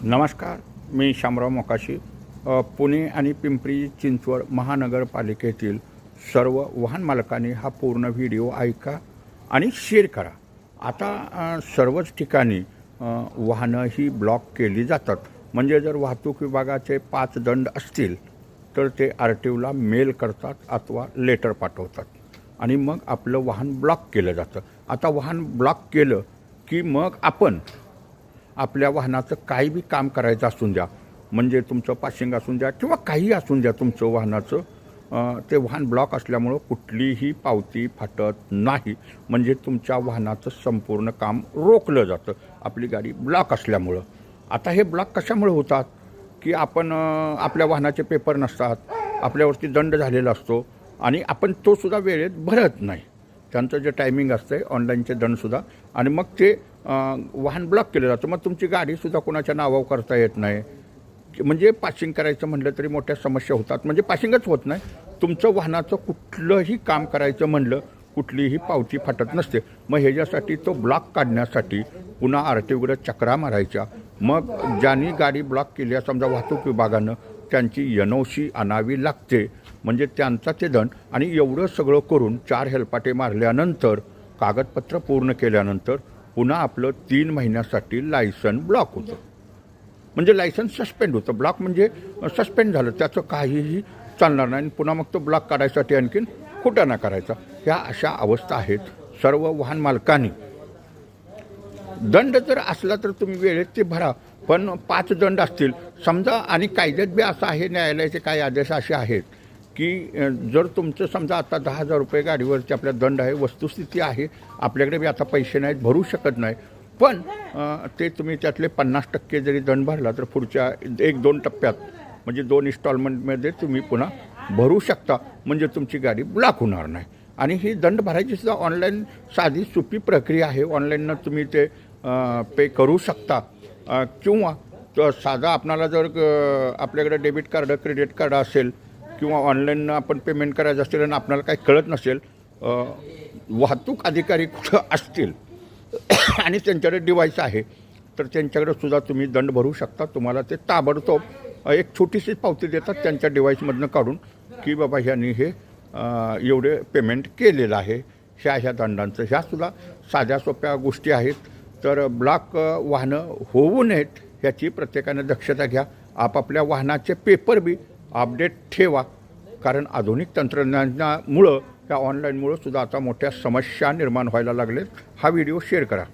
नमस्कार, मी शामराव मोकाशी. पुणे आणि पिंपरी चिंचवड महानगरपालिकेतील सर्व वाहन मालकांनी हा पूर्ण व्हिडिओ ऐका आणि शेअर करा. आता सर्वच ठिकाणी वाहनं ही ब्लॉक केली जातात. म्हणजे जर वाहतूक विभागाचे 5 दंड असतील तर ते RTOला मेल करतात अथवा लेटर पाठवतात आणि मग आपलं वाहन ब्लॉक केलं जातं. आता वाहन ब्लॉक केलं की मग आपण आपल्या वाहनाचं काही बी काम करायचं असून द्या, म्हणजे तुमचं पासिंग असून द्या किंवा काही असून द्या तुमचं वाहनाचं, ते वाहन ब्लॉक असल्यामुळं कुठलीही पावती फाटत नाही. म्हणजे तुमच्या वाहनाचं संपूर्ण काम रोखलं जातं आपली गाडी ब्लॉक असल्यामुळं. आता हे ब्लॉक कशामुळे होतात की आपण आपल्या वाहनाचे पेपर नसतात, आपल्यावरती दंड झालेला असतो आणि आपण तोसुद्धा वेळेत भरत नाही. त्यांचं जे टायमिंग असतं आहे ऑनलाईनचे दंडसुद्धा, आणि मग ते वाहन ब्लॉक केलं जातं. मग तुमची गाडीसुद्धा कोणाच्या नावावर करता येत नाही. म्हणजे पासिंग करायचं म्हटलं तरी मोठ्या समस्या होतात. म्हणजे पासिंगच होत नाही. तुमचं वाहनाचं कुठलंही काम करायचं म्हणलं कुठलीही पावती फाटत नसते. मग ह्याच्यासाठी तो ब्लॉक काढण्यासाठी पुन्हा RTOकडे चक्रा मारायच्या. मग ज्यांनी गाडी ब्लॉक केली आहे समजा वाहतूक विभागानं, त्यांची NOC आणावी लागते. म्हणजे त्यांचा ते दंड. आणि एवढं सगळं करून 4 हेलपाटे मारल्यानंतर, कागदपत्र पूर्ण केल्यानंतर पुन्हा आपलं 3 महिन्यासाठी लायसन ब्लॉक होतं. म्हणजे लायसन सस्पेंड होतं. ब्लॉक म्हणजे सस्पेंड झालं, त्याचं काहीही चालणार नाही. पुन्हा मग तो ब्लॉक काढायसाठी आणखीन कुठं करायचा. ह्या अशा अवस्था आहेत. सर्व वाहन मालकांनी दंड जर असला तर तुम्ही वेळेत ते भरा, पण 5 दंड असतील समजा. आणि कायद्यात बी असं आहे, न्यायालयाचे काही आदेश असे आहेत की जर तुमचं समजा आता 10,000 रुपये गाडीवरचे आपल्या दंड आहे, वस्तुस्थिती आहे, आपल्याकडे बी आता पैसे नाहीत, भरू शकत नाही, पण ते तुम्ही त्यातले 50% जरी दंड भरला तर पुढच्या 1-2 टप्प्यात म्हणजे 2 इन्स्टॉलमेंटमध्ये तुम्ही पुन्हा भरू शकता. म्हणजे तुमची गाडी ब्लॉक होणार नाही. आणि ही दंड भरायची सुद्धा ऑनलाईन साधी सोपी प्रक्रिया आहे. ऑनलाईननं तुम्ही ते पे करू शकता. किंवा साधा आपणाला जर आपल्याकडे डेबिट कार्ड क्रेडिट कार्ड असेल किंवा ऑनलाईननं आपण पेमेंट करायचं असेल आणि आपल्याला काही कळत नसेल, वाहतूक अधिकारी कुठं असतील आणि त्यांच्याकडे डिव्हाइस आहे तर त्यांच्याकडे सुद्धा तुम्ही दंड भरू शकता. तुम्हाला ते ताबडतोब एक छोटीशी पावती देतात त्यांच्या डिव्हाइसमधनं काढून की बाबा ह्यांनी हे एवढे पेमेंट केलेलं आहे ह्या दंडांचं. ह्यासुद्धा साध्या सोप्या गोष्टी आहेत. तर ब्लॉक वाहनं होऊ नयेत ह्याची प्रत्येकानं दक्षता घ्या. आपापल्या वाहनाचे पेपर बी अपडेट ठेवा, कारण आधुनिक तंत्रज्ञानामुळं, त्या ऑनलाईनमुळं सुद्धा आता मोठ्या समस्या निर्माण व्हायला लागलेत. हा व्हिडिओ शेअर करा.